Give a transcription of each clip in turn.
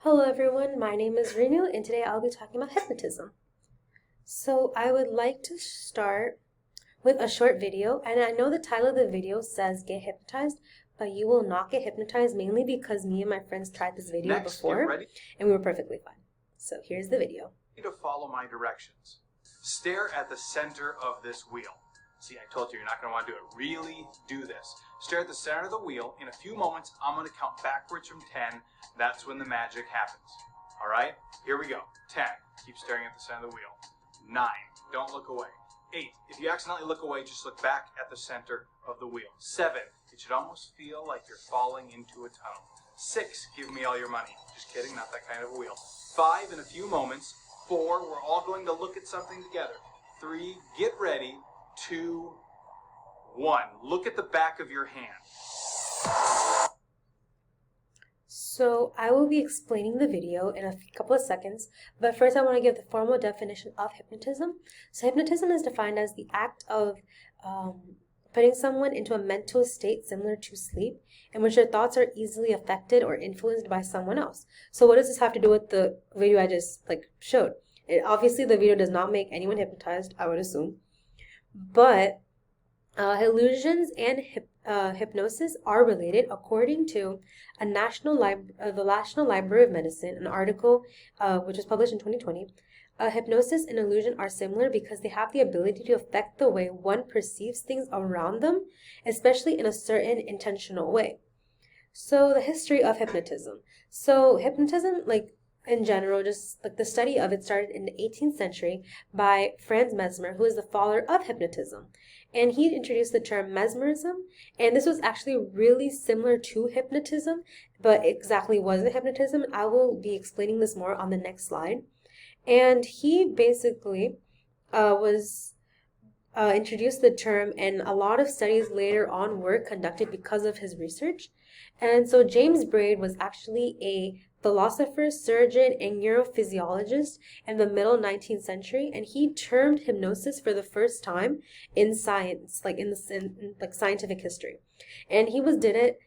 Hello everyone, my name is Renu and today I'll be talking about hypnotism. So I would like to start with a short video, and I know the title of the video says get hypnotized, but you will not get hypnotized mainly because me and my friends tried this video before and we were perfectly fine. So here's the video. To follow my directions. Stare at the center of this wheel. See, I told you, you're not going to want to do it. Really do this. Stare at the center of the wheel. In a few moments, I'm going to count backwards from 10. That's when the magic happens. All right? Here we go. 10. Keep staring at the center of the wheel. 9. Don't look away. 8. If you accidentally look away, just look back at the center of the wheel. 7. It should almost feel like you're falling into a tunnel. 6. Give me all your money. Just kidding, not that kind of a wheel. 5. In a few moments. 4. We're all going to look at something together. 3. Get ready. 2, 1. Look at the back of your hand. So I will be explaining the video in a couple of seconds, but first I want to give the formal definition of hypnotism. So hypnotism is defined as the act of putting someone into a mental state similar to sleep, in which their thoughts are easily affected or influenced by someone else. So what does this have to do with the video I just showed? Obviously the video does not make anyone hypnotized, I would assume. But illusions and hypnosis are related, according to the National Library of Medicine, an article which was published in 2020. Hypnosis and illusion are similar because they have the ability to affect the way one perceives things around them, especially in a certain intentional way. So the history of hypnotism. So hypnotism, in general, just the study of it started in the 18th century by Franz Mesmer, who is the father of hypnotism. And he introduced the term mesmerism, and this was actually really similar to hypnotism, but exactly wasn't hypnotism. I will be explaining this more on the next slide. And he basically introduced the term, and a lot of studies later on were conducted because of his research. And so James Braid was actually a philosopher, surgeon, and neurophysiologist in the middle 19th century, and he termed hypnosis for the first time in science, in scientific history. And he did it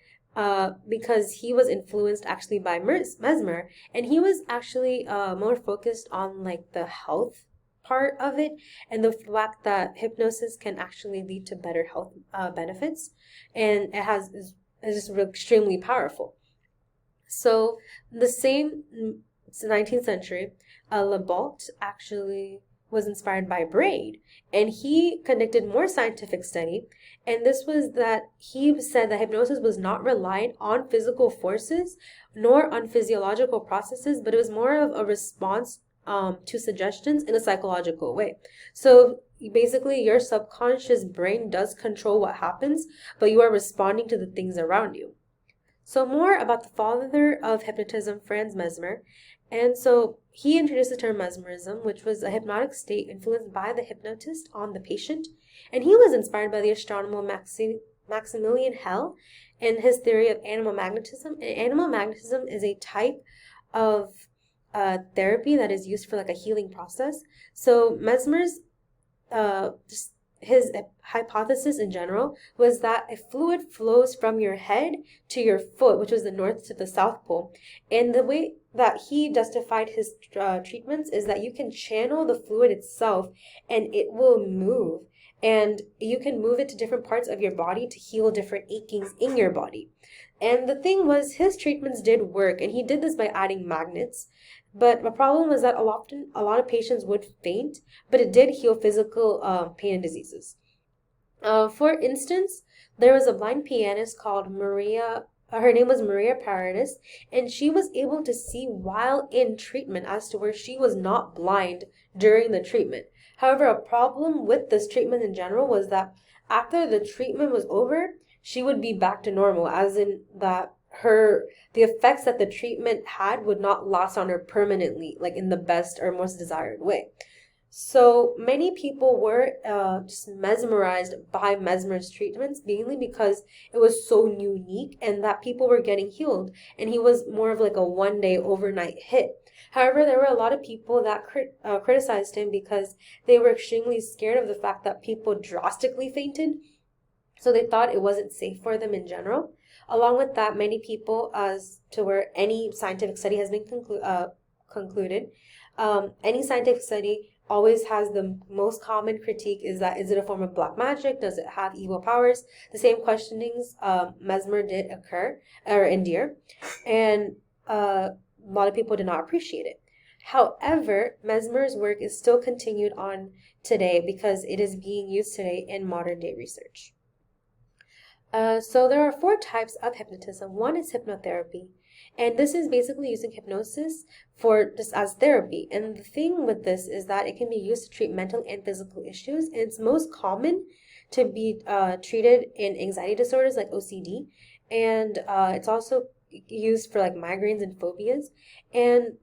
because he was influenced actually by Mesmer, and he was actually more focused on the health part of it, and the fact that hypnosis can actually lead to better health benefits, and is just extremely powerful. So the same 19th century, Labolt actually was inspired by Braid, and he conducted more scientific study, and this was that he said that hypnosis was not reliant on physical forces nor on physiological processes, but it was more of a response to suggestions in a psychological way. So basically your subconscious brain does control what happens, but you are responding to the things around you. So more about the father of hypnotism, Franz Mesmer. And so he introduced the term mesmerism, which was a hypnotic state influenced by the hypnotist on the patient. And he was inspired by the astronomer Maximilian Hell and his theory of animal magnetism. And animal magnetism is a type of therapy that is used for a healing process. So Mesmer's his hypothesis in general was that a fluid flows from your head to your foot, which was the north to the south pole. And the way that he justified his treatments is that you can channel the fluid itself and it will move. And you can move it to different parts of your body to heal different achings in your body. And the thing was, his treatments did work, and he did this by adding magnets. But the problem was that a lot of patients would faint, but it did heal physical pain and diseases. For instance, there was a blind pianist called Maria. Her name was Maria Paradis, and she was able to see while in treatment, as to where she was not blind during the treatment. However, a problem with this treatment in general was that after the treatment was over, she would be back to normal, as in that the effects that the treatment had would not last on her permanently, in the best or most desired way. So many people were just mesmerized by Mesmer's treatments, mainly because it was so unique and that people were getting healed, and he was more of a one-day overnight hit. However, there were a lot of people that criticized him because they were extremely scared of the fact that people drastically fainted. So they thought it wasn't safe for them in general. Along with that, many people, as to where any scientific study has been concluded, any scientific study always has the most common critique is that, is it a form of black magic? Does it have evil powers? The same questionings Mesmer did occur or endear, and a lot of people did not appreciate it. However, Mesmer's work is still continued on today because it is being used today in modern day research. So there are 4 types of hypnotism. One is hypnotherapy, and this is basically using hypnosis for just as therapy. And the thing with this is that it can be used to treat mental and physical issues. And it's most common to be treated in anxiety disorders like OCD, and it's also used for like migraines and phobias. And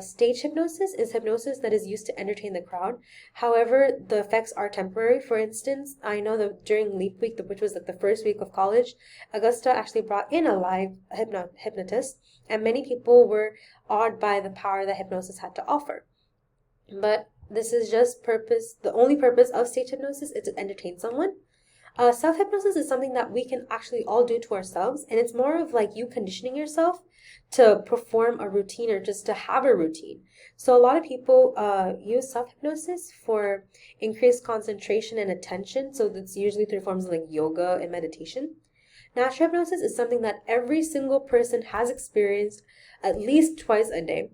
stage hypnosis is hypnosis that is used to entertain the crowd. However, the effects are temporary. For instance, I know that during Leap Week, which was like the first week of college, Augusta actually brought in a live hypnotist, and many people were awed by the power that hypnosis had to offer. But this is just the only purpose of stage hypnosis is to entertain someone. Self-hypnosis is something that we can actually all do to ourselves, and it's more of like you conditioning yourself to perform a routine or just to have a routine. So a lot of people use self-hypnosis for increased concentration and attention, so that's usually through forms like yoga and meditation. Natural hypnosis is something that every single person has experienced at least twice a day.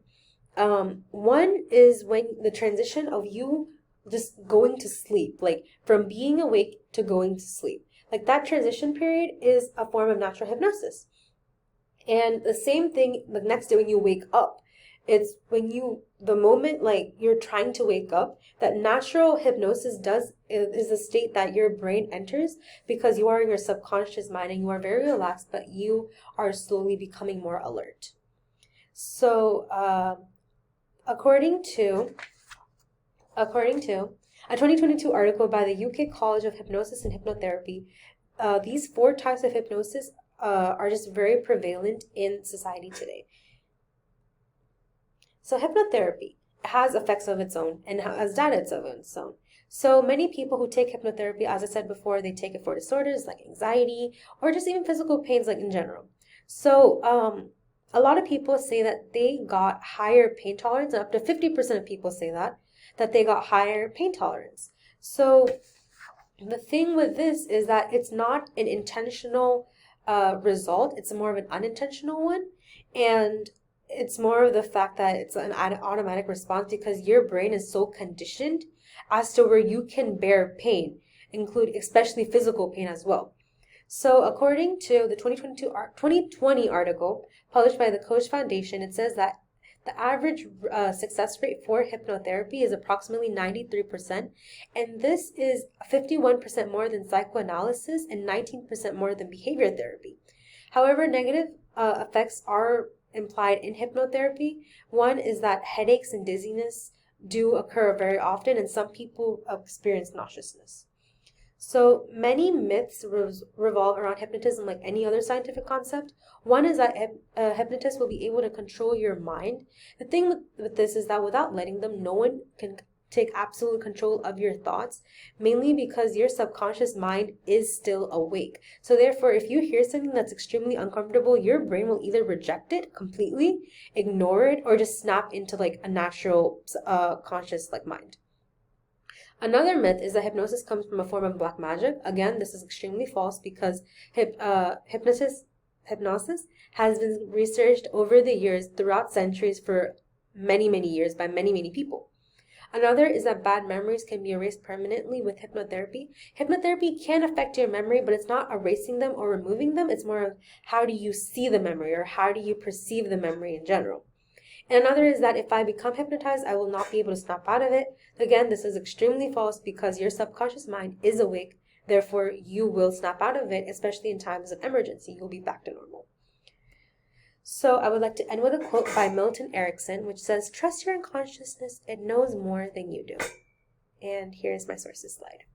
One is when the transition of you just going to sleep, like from being awake to going to sleep. Like that transition period is a form of natural hypnosis. And the same thing the next day when you wake up, it's when the moment like you're trying to wake up, that natural hypnosis is a state that your brain enters because you are in your subconscious mind and you are very relaxed, but you are slowly becoming more alert. So, according to a 2022 article by the UK College of Hypnosis and Hypnotherapy, these 4 types of hypnosis are just very prevalent in society today. So hypnotherapy has effects of its own and has data of its own. So many people who take hypnotherapy, as I said before, they take it for disorders like anxiety or just even physical pains like in general. So a lot of people say that they got higher pain tolerance, and up to 50% of people say that they got higher pain tolerance. So the thing with this is that it's not an intentional result, it's more of an unintentional one, and it's more of the fact that it's an automatic response because your brain is so conditioned as to where you can bear pain, especially physical pain as well. So according to the 2020 article published by the Koch Foundation, it says that the average success rate for hypnotherapy is approximately 93%, and this is 51% more than psychoanalysis and 19% more than behavior therapy. However, negative effects are implied in hypnotherapy. One is that headaches and dizziness do occur very often, and some people experience nauseousness. So many myths revolve around hypnotism like any other scientific concept. One is that hypnotists will be able to control your mind. The thing with this is that without letting them, no one can take absolute control of your thoughts, mainly because your subconscious mind is still awake. So therefore, if you hear something that's extremely uncomfortable, your brain will either reject it completely, ignore it, or just snap into like a natural conscious like mind. Another myth is that hypnosis comes from a form of black magic. Again, this is extremely false because hypnosis has been researched over the years throughout centuries for many, many years by many, many people. Another is that bad memories can be erased permanently with hypnotherapy. Hypnotherapy can affect your memory, but it's not erasing them or removing them. It's more of how do you see the memory or how do you perceive the memory in general. And another is that if I become hypnotized, I will not be able to snap out of it. Again, this is extremely false because your subconscious mind is awake. Therefore, you will snap out of it, especially in times of emergency. You'll be back to normal. So I would like to end with a quote by Milton Erickson, which says, "Trust your unconsciousness. It knows more than you do." And here's my sources slide.